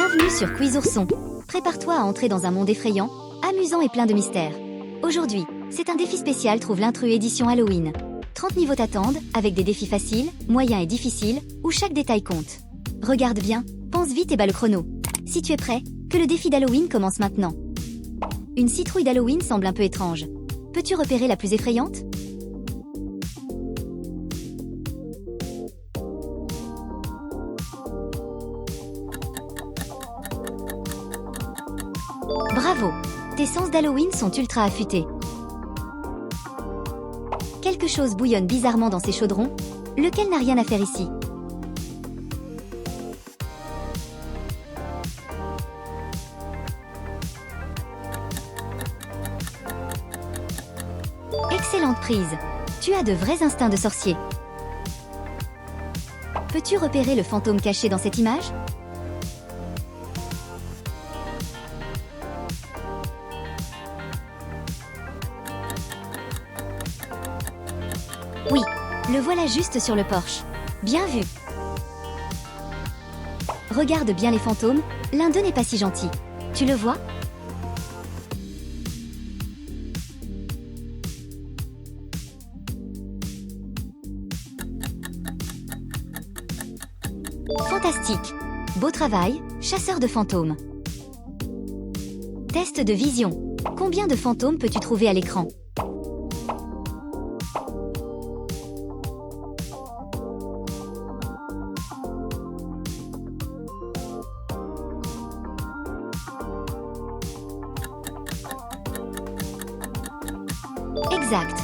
Bienvenue sur Quiz Ourson. Prépare-toi à entrer dans un monde effrayant, amusant et plein de mystères. Aujourd'hui, c'est un défi spécial Trouve l'intrus édition Halloween. 30 niveaux t'attendent, avec des défis faciles, moyens et difficiles, où chaque détail compte. Regarde bien, pense vite et bat le chrono. Si tu es prêt, que le défi d'Halloween commence maintenant. Une citrouille d'Halloween semble un peu étrange. Peux-tu repérer la plus effrayante? Bravo! Tes sens d'Halloween sont ultra affûtés. Quelque chose bouillonne bizarrement dans ces chaudrons, lequel n'a rien à faire ici. Excellente prise. Tu as de vrais instincts de sorcier. Peux-tu repérer le fantôme caché dans cette image? Oui, le voilà juste sur le porche. Bien vu. Regarde bien les fantômes, l'un d'eux n'est pas si gentil. Tu le vois? Fantastique. Beau travail, chasseur de fantômes. Test de vision. Combien de fantômes peux-tu trouver à l'écran? Exact.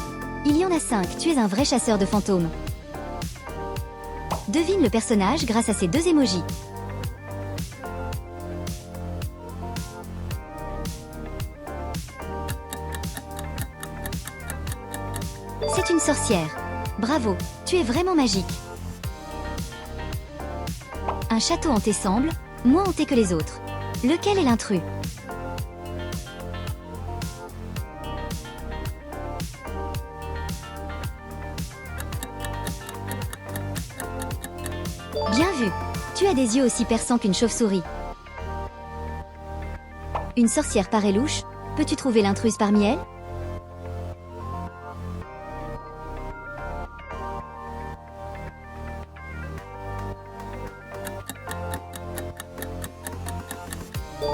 Il y en a 5, tu es un vrai chasseur de fantômes. Devine le personnage grâce à ces deux émojis. C'est une sorcière. Bravo, tu es vraiment magique. Un château hanté semble, moins hanté que les autres. Lequel est l'intrus? Bien vu. Tu as des yeux aussi perçants qu'une chauve-souris. Une sorcière paraît louche. Peux-tu trouver l'intruse parmi elles?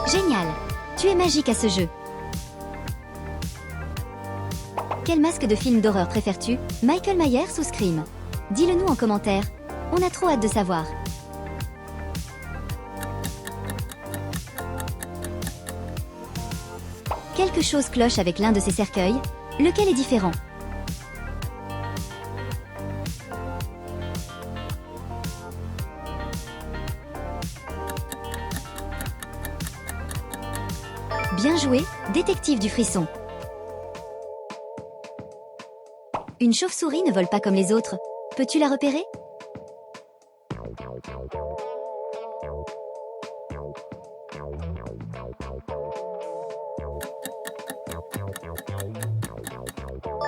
Génial. Tu es magique à ce jeu. Quel masque de film d'horreur préfères-tu? Michael Myers ou Scream? Dis-le nous en commentaire. On a trop hâte de savoir. Quelque chose cloche avec l'un de ces cercueils. Lequel est différent? Bien joué, détective du frisson. Une chauve-souris ne vole pas comme les autres. Peux-tu la repérer?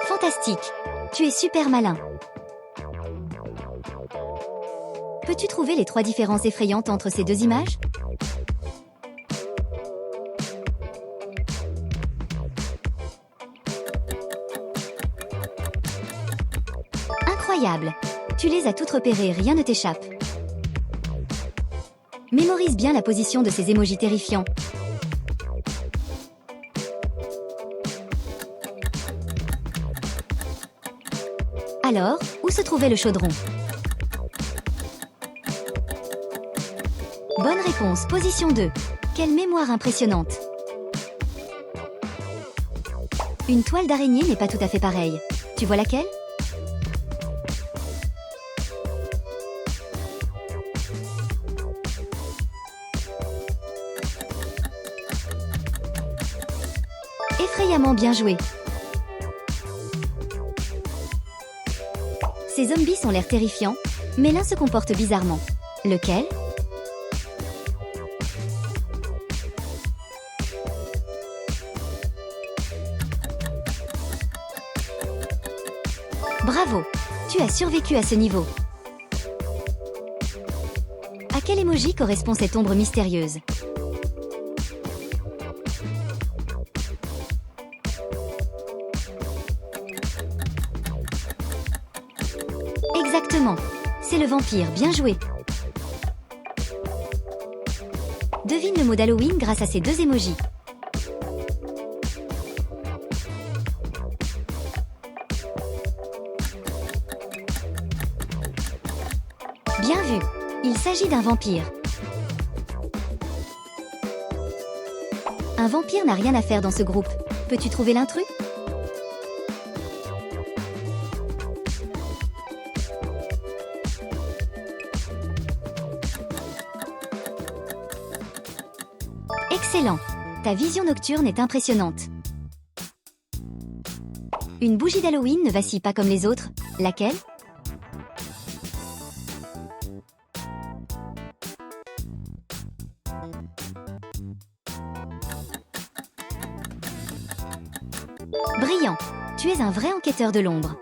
Fantastique. Tu es super malin. Peux-tu trouver les 3 différences effrayantes entre ces deux images? Incroyable. Tu les as toutes repérées, rien ne t'échappe. Mémorise bien la position de ces émojis terrifiants. Alors, où se trouvait le chaudron? Bonne réponse, position 2. Quelle mémoire impressionnante. Une toile d'araignée n'est pas tout à fait pareille. Tu vois laquelle? Effrayamment bien joué. Ces zombies ont l'air terrifiants, mais l'un se comporte bizarrement. Lequel? Bravo! Tu as survécu à ce niveau. À quelle emoji correspond cette ombre mystérieuse? Exactement. C'est le vampire, bien joué. Devine le mot d'Halloween grâce à ces deux emojis. Bien vu. Il s'agit d'un vampire. Un vampire n'a rien à faire dans ce groupe. Peux-tu trouver l'intrus? Excellent. Ta vision nocturne est impressionnante. Une bougie d'Halloween ne vacille pas comme les autres. Laquelle? Brillant. Tu es un vrai enquêteur de l'ombre.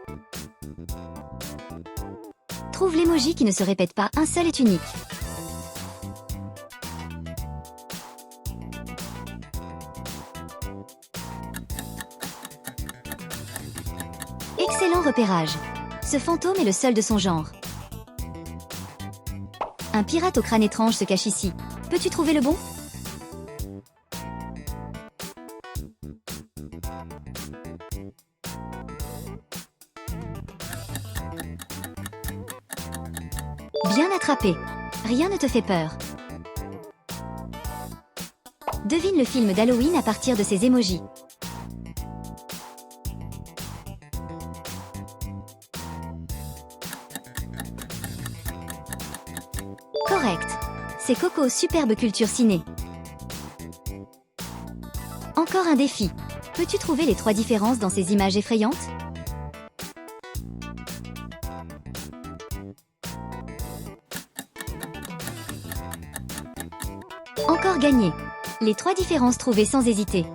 Trouve l'emoji qui ne se répète pas, un seul est unique. Excellent repérage. Ce fantôme est le seul de son genre. Un pirate au crâne étrange se cache ici. Peux-tu trouver le bon? Bien attrapé. Rien ne te fait peur. Devine le film d'Halloween à partir de ces emojis. Correct. C'est Coco, superbe culture ciné. Encore un défi. Peux-tu trouver les 3 différences dans ces images effrayantes? Encore gagné. Les 3 différences trouvées sans hésiter.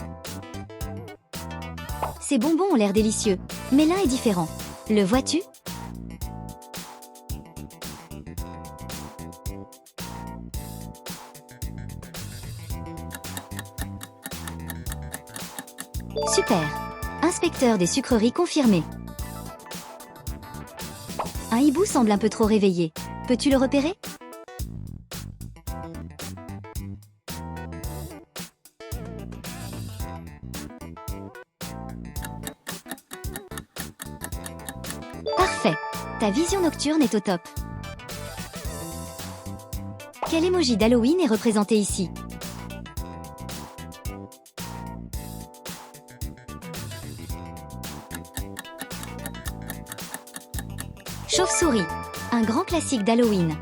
Ces bonbons ont l'air délicieux, mais l'un est différent. Le vois-tu? Super. Inspecteur des sucreries confirmé. Un hibou semble un peu trop réveillé. Peux-tu le repérer? Parfait. Ta vision nocturne est au top. Quel emoji d'Halloween est représenté ici? Chauve-souris, un grand classique d'Halloween.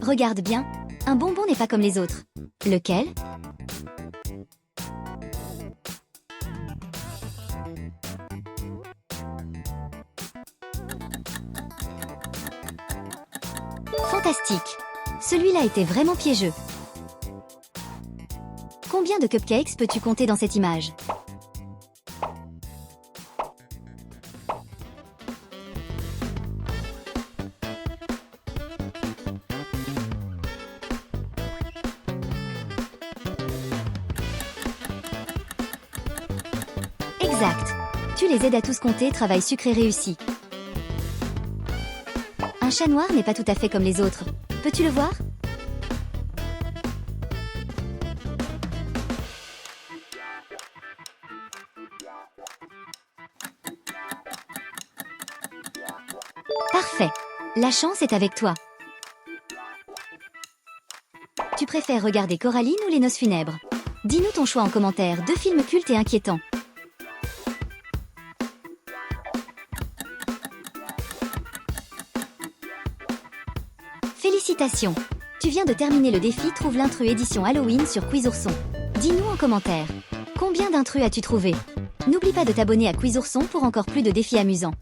Regarde bien, un bonbon n'est pas comme les autres. Lequel? Fantastique. Celui-là était vraiment piégeux. Combien de cupcakes peux-tu compter dans cette image? Exact. Tu les aides à tous compter, travail sucré réussi. Un chat noir n'est pas tout à fait comme les autres. Peux-tu le voir? Parfait. La chance est avec toi. Tu préfères regarder Coraline ou Les Noces funèbres? Dis-nous ton choix en commentaire, 2 films cultes et inquiétants. Félicitations! Tu viens de terminer le défi Trouve l'intrus édition Halloween sur Quizourson. Dis-nous en commentaire, combien d'intrus as-tu trouvé? N'oublie pas de t'abonner à Quizourson pour encore plus de défis amusants.